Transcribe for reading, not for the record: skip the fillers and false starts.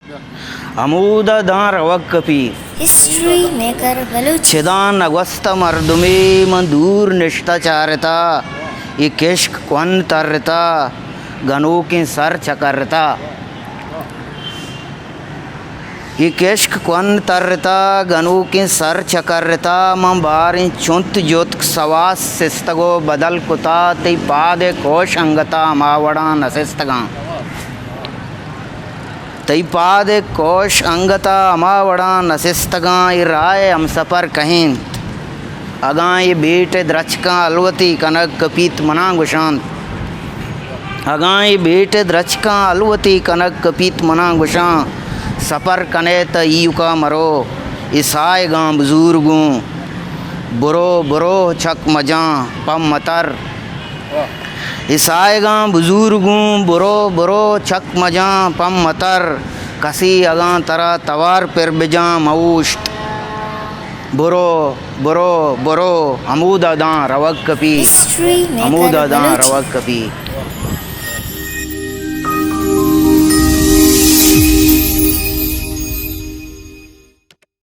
अमूददां रवक्कपी history maker Baloch छिदान अगस्त मर्दुमे मंदूर निष्ठाचारता ये किश्क कौन तरता गनों के सर चकरता ये किश्क कौन तरता गनों के सर चकरता मं बारें चुंत ज्योत सवास सिस्तगो बदल कुता ते पादे कोश अंगता मावड़ा नसिस्तगा तई पाद कोश अंगता अमावड़ा नसिस्तगा ये राय हम सफर कहें अगा ये बेटे द्रचका अलवती कनक कपीत मना गुशांत अगा ये बेटे द्रचका अलवती कनक कपीत मना गुशां सफर कने त ईयुका मरो ईसाए गां बुजुर्गों बुरो बुरो छक मजा पम मतर ईसाए गां बुजुर्गों बुरो बुरो छक मजा पम मतर कसी अगा तरा तवार पर बिजा मऊश्त बुरो बुरो बुरो अमूददां रवक्कपी हिस्ट्री मेकर अमूददां बलूच रवक्कपी